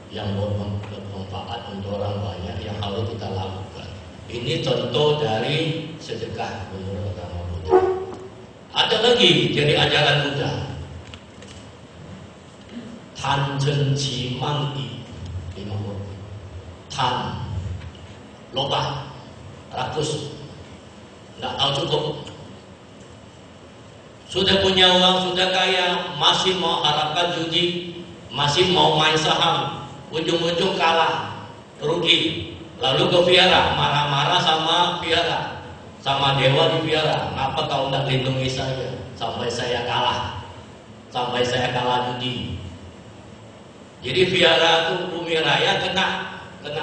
yang bermanfaat untuk orang banyak yang harus kita lakukan. Ini contoh dari sedekah menurut agama Buddha. Ada lagi dari ajaran Buddha, Tan Chen Qi Man Yi, Tan, loba, rakus, nggak tahu cukup. Sudah punya uang, sudah kaya, masih mau harapkan judi, masih mau main saham, ujung-ujung kalah, rugi. Lalu ke Viara, marah-marah sama Viara, sama dewa di Viara. Kenapa kau tidak lindungi saya sampai saya kalah, sampai saya kalah judi? Jadi Viara itu bumi raya kena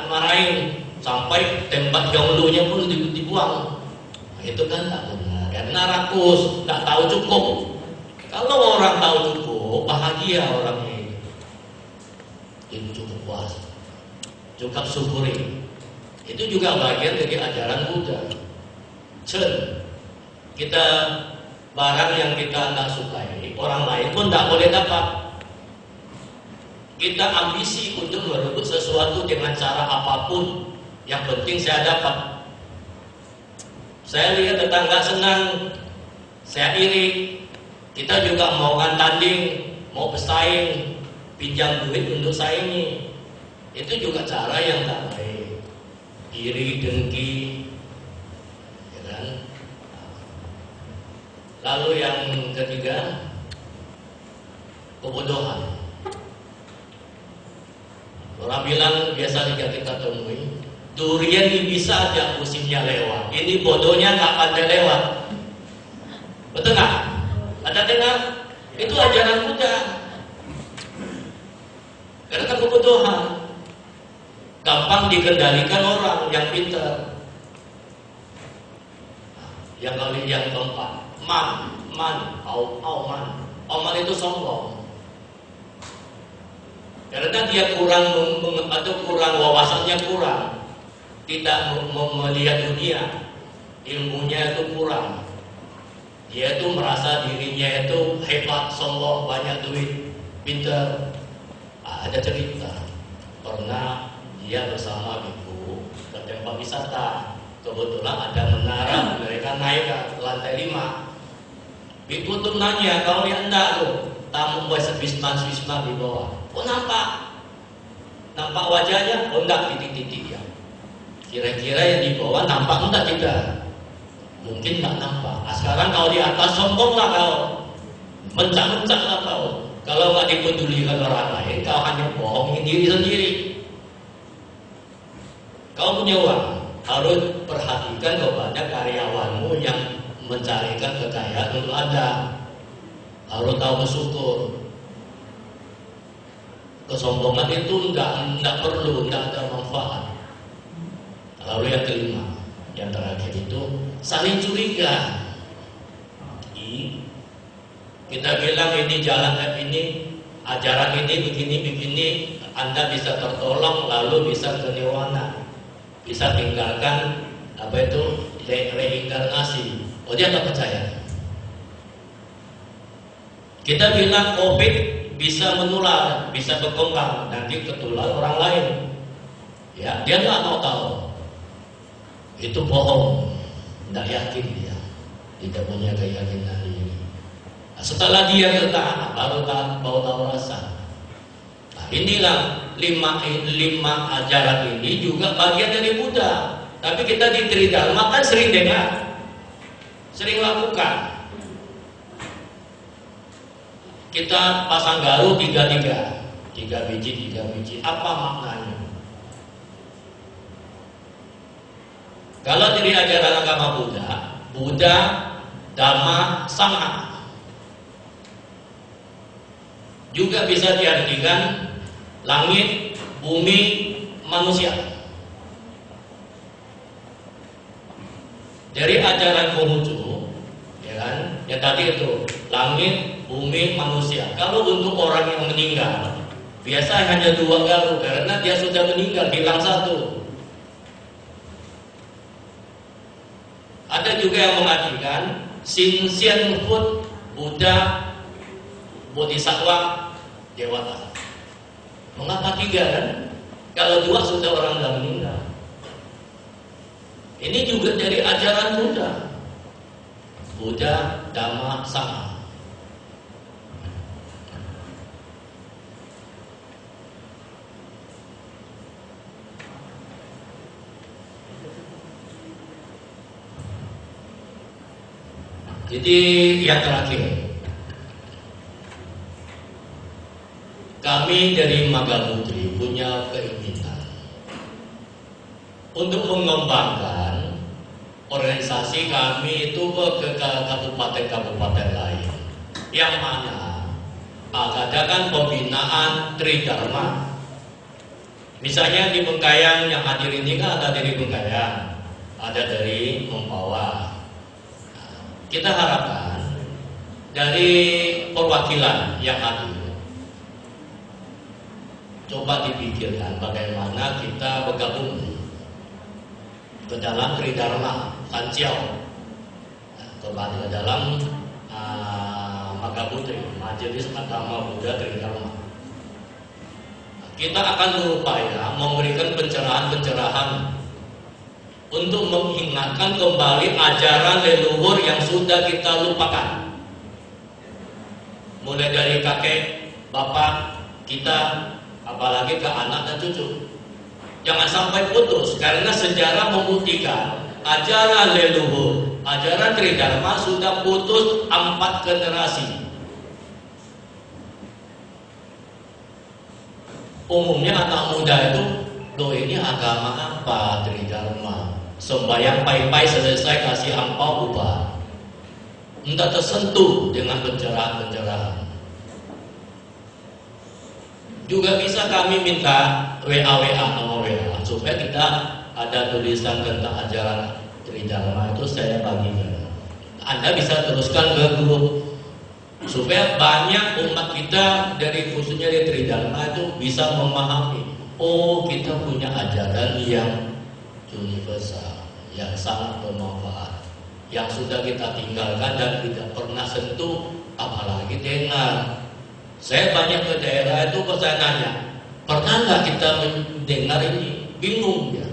marahin sampai tempat jonglunya pun dibuang. Nah, itu kan tak benar. Karena rakus, tak tahu cukup. Kalau orang tahu cukup, bahagia orangnya ini. Itu cukup puas, cukup syukuri. Itu juga bagian dari ajaran Buddha. Kita barang yang kita nggak sukai, orang lain pun tak boleh dapat. Kita ambisi untuk merebut sesuatu dengan cara apapun. Yang penting saya dapat. Saya lihat tetangga senang, saya iri. Kita juga mau tanding, mau bersaing, pinjam duit untuk saingi. Itu juga cara yang tak baik. Iri, dengki, ya kan? Lalu yang ketiga, kebodohan. Orang bilang biasa kita temui, durian ini bisa aja musimnya lewat. Ini bodohnya nggak pandai lewat. Betul nggak? Ada dengar? Itu ajaran Buddha. Karena kebodohan gampang dikendalikan orang yang pintar. Yang keempat, man itu sombong. Karena dia kurang wawasannya kurang, tidak melihat dunia, ilmunya itu kurang. Dia itu merasa dirinya itu hebat, sombong, banyak duit, pintar. Ada cerita, pernah dia bersama ibu ke tempat wisata. Kebetulan ada menara, mereka naik ke lantai 5. Ibu tuh nanya, kalau lihat enggak tuh, tamu buat wisma di bawah. Oh nampak wajahnya? Oh enggak, titik-titik ya. Kira-kira yang di bawah nampak enggak tidak? Mungkin enggak nampak. Nah, sekarang kau di atas sombonglah kau, mencak-mencaklah kau. Kalau enggak dipedulikan orang lain, kau hanya bohongin diri sendiri. Kau punya uang, harus perhatikan kepada karyawanmu yang mencarikan kekayaan untuk Anda. Harus tahu bersyukur. Kesombongan itu enggak perlu, enggak ada manfaat. Lalu yang kelima, yang terakhir itu saling curiga. Kita bilang ini jalan ini, ajaran ini begini, Anda bisa tertolong, lalu bisa ke nirwana, bisa tinggalkan reinkarnasi. Oh dia tak percaya. Kita bilang COVID bisa menular, bisa berkembang, nanti ketular orang lain. Ya, dia nggak mau tahu. Itu bohong, tidak yakin dia, tidak punya keyakinan diri. Nah, setelah dia ketaat, baru tahu rasa. Nah, inilah lima ajaran ini juga bagian dari Buddha. Tapi kita di Tridharma kan sering dengar, sering lakukan. Kita pasang garu 3 biji. Apa maknanya? Kalau dari ajaran agama Buddha, Dhamma, Sangha, juga bisa diartikan langit, bumi, manusia. Dari ajaran Konghucu, ya kan? Ya tadi itu langit, bumi, manusia. Kalau untuk orang yang meninggal, biasa hanya 2 garu karena dia sudah meninggal, hilang 1. Ada juga yang mengartikan Sinsian Food, Buddha, Bodhisattva, Dewata. Mengapa 3 kan? Kalau 2 sudah orang sudah meninggal. Ini juga dari ajaran Buddha. Buddha, Dhamma, Sangha. Jadi yang terakhir, kami dari Magaputri punya keinginan untuk mengembangkan organisasi kami itu ke kabupaten-kabupaten lain, yang mana adakan pembinaan Tridharma. Misalnya di Bengkayang, yang hadir ini kan ada dari Bengkayang, ada dari Mempawah. Kita harapkan dari perwakilan yang hadir, coba dipikirkan bagaimana kita bergabung ke dalam Tridharma Sanciao, ke dalam Magaputri, Majelis Agama Buddha Tridharma. Kita akan berupaya memberikan pencerahan-pencerahan untuk mengingatkan kembali ajaran leluhur yang sudah kita lupakan, mulai dari kakek, bapak kita, apalagi ke anak dan cucu. Jangan sampai putus, karena sejarah membuktikan ajaran leluhur, ajaran Tridharma sudah putus 4 generasi. Umumnya anak muda itu, loh ini agama apa? Tridharma. Sembayang pai-pai selesai kasih angpau ubah. Entah tersentuh dengan pencerahan-pencerahan. Juga bisa kami minta WA nomor WA supaya kita ada tulisan tentang ajaran Tridharma itu saya bagikan. Anda bisa teruskan ke grup supaya banyak umat kita dari khususnya dari Tridharma itu bisa memahami. Oh, kita punya ajaran yang universal, yang sangat bermanfaat, yang sudah kita tinggalkan dan tidak pernah sentuh, apalagi dengar. Saya banyak ke daerah itu, kok saya nanya, pernah nggak kita mendengar ini? Bingung ya,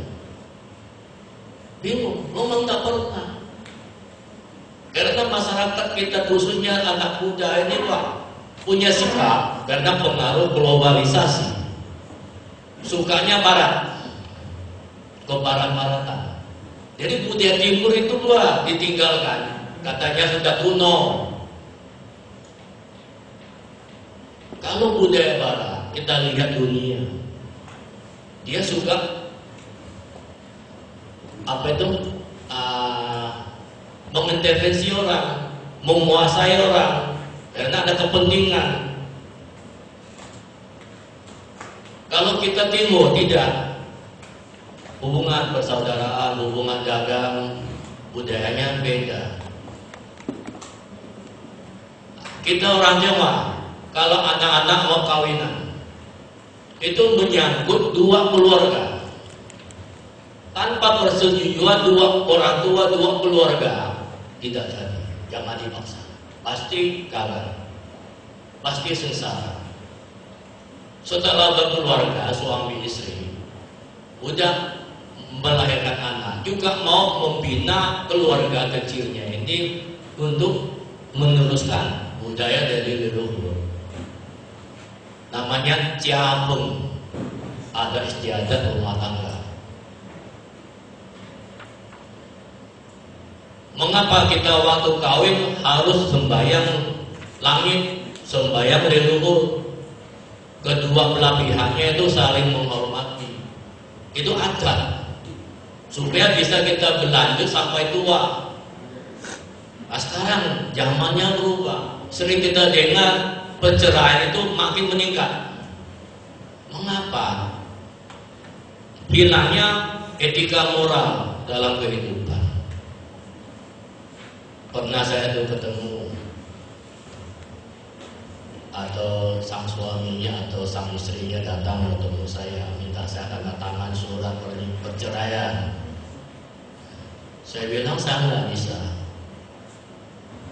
bingung, memang tak pernah. Karena masyarakat kita khususnya anak muda ini punya sikap karena pengaruh globalisasi, sukanya barat, ke barat-baratan. Jadi budaya timur itu ditinggalkan, katanya sudah kuno. Kalau budaya barat, kita lihat dunia, dia suka mengintervensi orang, menguasai orang, karena ada kepentingan. Kalau kita timur tidak, hubungan persaudaraan, hubungan dagang, budayanya beda. Kita orang Jawa, kalau anak-anak mau kawinan, itu menyangkut 2 keluarga. Tanpa persetujuan 2 orang tua, 2 keluarga, tidak jadi. Jangan dipaksa. Pasti gagal, pasti sengsara. Setelah berkeluarga, suami istri udah melahirkan anak, juga mau membina keluarga kecilnya ini untuk meneruskan budaya dari leluhur. Namanya ciapeng, ada istiadat rumah tangga. Mengapa kita waktu kawin harus sembahyang langit, sembahyang leluhur? Kedua belah pihaknya itu saling menghormati. Itu adat supaya bisa kita berlanjut sampai tua. Nah, sekarang zamannya berubah. Sering kita dengar perceraian itu makin meningkat. Mengapa? Hilangnya etika moral dalam kehidupan. Pernah saya tuh ketemu atau sang suaminya atau sang istrinya datang ketemu saya, minta saya tanda tangan surat perceraian. Saya bilang saya nggak bisa.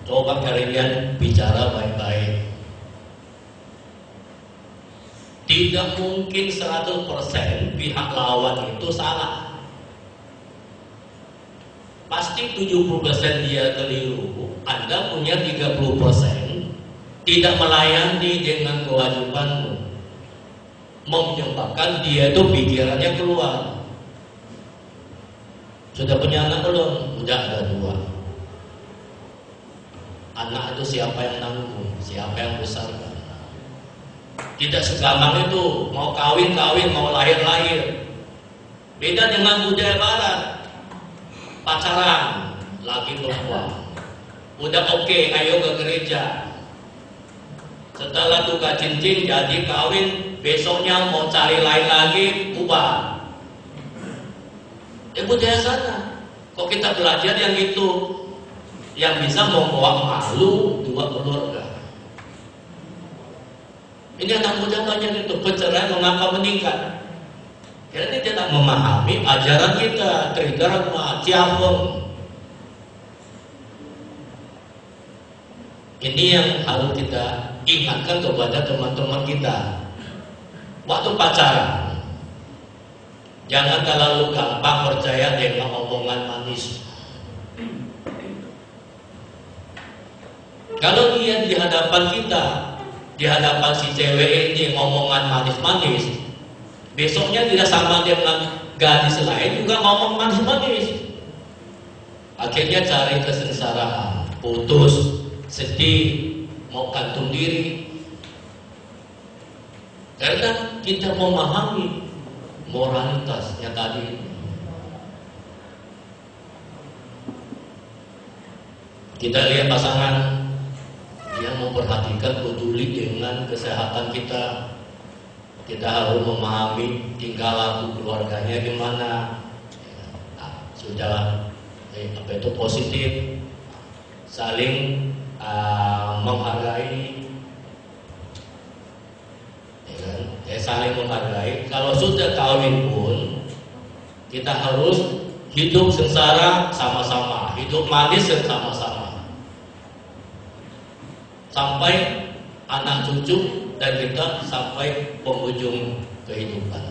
Coba kalian bicara baik-baik. Tidak mungkin 100% pihak lawan itu salah. Pasti 70% dia keliru. Anda punya 30% tidak melayani dengan kewajibanmu, menyebabkan dia itu pikirannya keluar. Sudah punya anak belum? Udah ada 2. Anak itu siapa yang nanggung? Siapa yang besarkan? Tidak segampang itu. Mau kawin, mau lahir. Beda dengan budaya barat. Pacaran, laki perempuan. Udah oke, ayo ke gereja. Setelah tukar cincin jadi kawin, besoknya mau cari lain lagi, ubah. Budaya sana. Kok kita belajar yang itu, yang bisa membawa malu 2 keluarga. Ini anak muda banyak itu perceraian mengapa meningkat? Karena dia tidak memahami ajaran kita, tridharma, ciambong. Ini yang harus kita ingatkan kepada teman-teman kita. Waktu pacaran, jangan terlalu gampang percaya dengan omongan manis. Kalau dia di hadapan kita, di hadapan si cewek ini ngomongan manis-manis, besoknya tidak sama dengan gadis lain juga ngomong manis-manis. Akhirnya cari kesengsaraan, putus, sedih, mau gantung diri. Karena kita memahami moralitasnya tadi. Kita lihat pasangan yang memperhatikan, peduli dengan kesehatan kita. Kita harus memahami tingkah laku keluarganya gimana. Sudah apa itu positif, saling menghargai, saling menghargai. Kalau sudah kawin pun kita harus hidup sengsara sama-sama, hidup manis sama-sama, sampai anak cucu dan kita sampai penghujung kehidupan.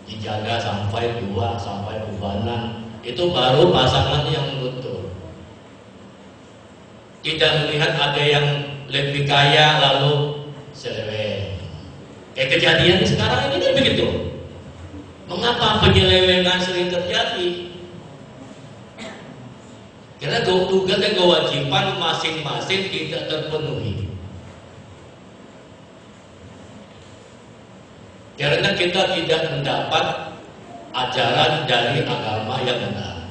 Dijaga sampai tua, sampai ubanan. Itu baru pasangan yang betul. Tidak melihat ada yang lebih kaya lalu seleweng. Kayak kejadian sekarang ini kan begitu. Mengapa penyelewengan sering terjadi? Karena tugas dan kewajiban masing-masing tidak terpenuhi. Karena kita tidak mendapat ajaran dari agama yang benar.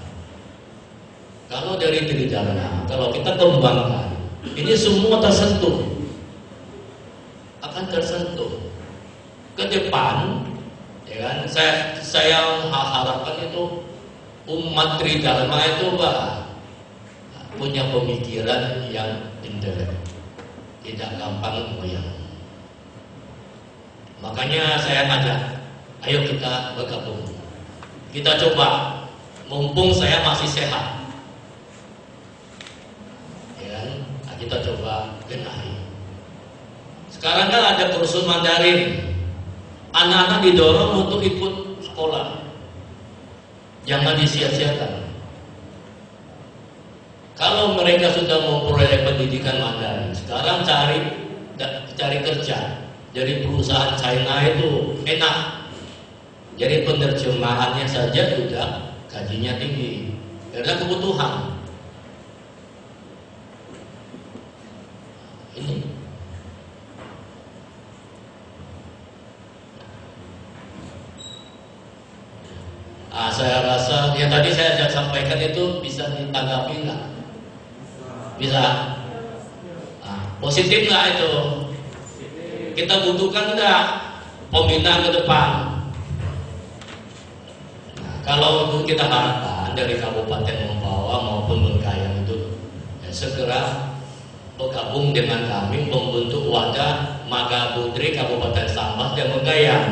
Kalau dari tridharma, kalau kita kembangkan, ini semua tersentuh, akan tersentuh. Ke depan, ya kan? Saya harapkan itu umat tridharma itu punya pemikiran yang intelek, tidak gampang goyang. Makanya saya ajak, ayo kita bergabung. Kita coba, mumpung saya masih sehat, ya kan? Kita coba benahi. Sekarang kan ada kursus Mandarin, anak-anak didorong untuk ikut sekolah, jangan disia-siakan. Kalau mereka sudah memperoleh pendidikan Mandarin, sekarang cari kerja. Jadi perusahaan China itu enak. Jadi penerjemahannya saja sudah gajinya tinggi karena kebutuhan. Ini saya rasa yang tadi saya sudah sampaikan itu bisa ditanggapi nggak? Bisa. Positif nggak itu? Kita butuhkan nggak pembinaan ke depan? Kalau itu kita harapkan dari Kabupaten Mempawah maupun Bengkayang itu segera bergabung dengan kami membentuk wadah Maga Putri Kabupaten Sambas dan Bengkayang.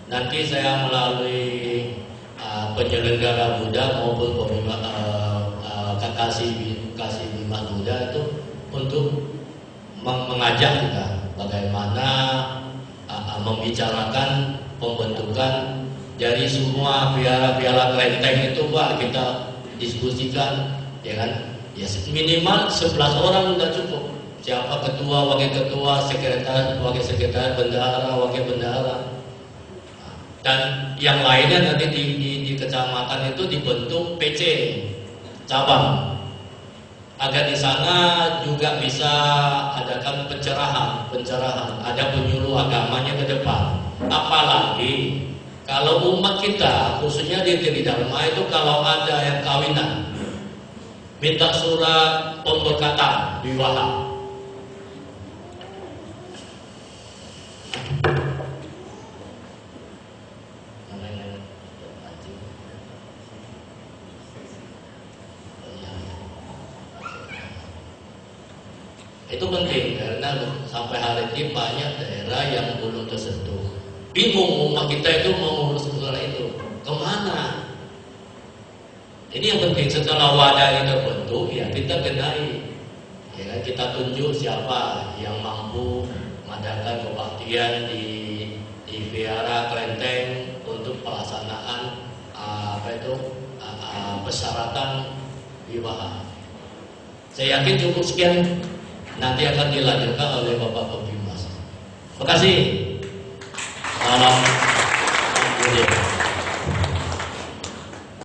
Nanti saya melalui penyelenggara Buddha maupun kasih bimas Buddha itu untuk mengajak kita bagaimana membicarakan pembentukan dari semua piala kelenteng itu, Pak, kita diskusikan, ya kan? Ya minimal 11 orang sudah cukup. Siapa ketua, wakil ketua, sekretaris, wakil sekretaris, bendahara, wakil bendahara. Dan yang lainnya nanti di kecamatan itu dibentuk PC cabang. Agar di sana juga bisa adakan pencerahan, ada penyuluh agamanya ke depan. Apalagi kalau umat kita, khususnya di Tridharma itu, kalau ada yang kawinan, minta surat pemberkatan wiwaha. Itu penting karena sampai hari ini banyak daerah yang belum tersentuh. Bingung umat kita itu mau ngurus masalah itu kemana? Ini yang penting, setelah wadah ini terbentuk, ya kita benahi, ya kan, kita tunjuk siapa yang mampu mengadakan kebaktian di Vihara Kelenteng untuk pelaksanaan persyaratan wiwaha. Saya yakin cukup sekian, nanti akan dilanjutkan oleh Bapak Pembimas. Terima kasih. Salam.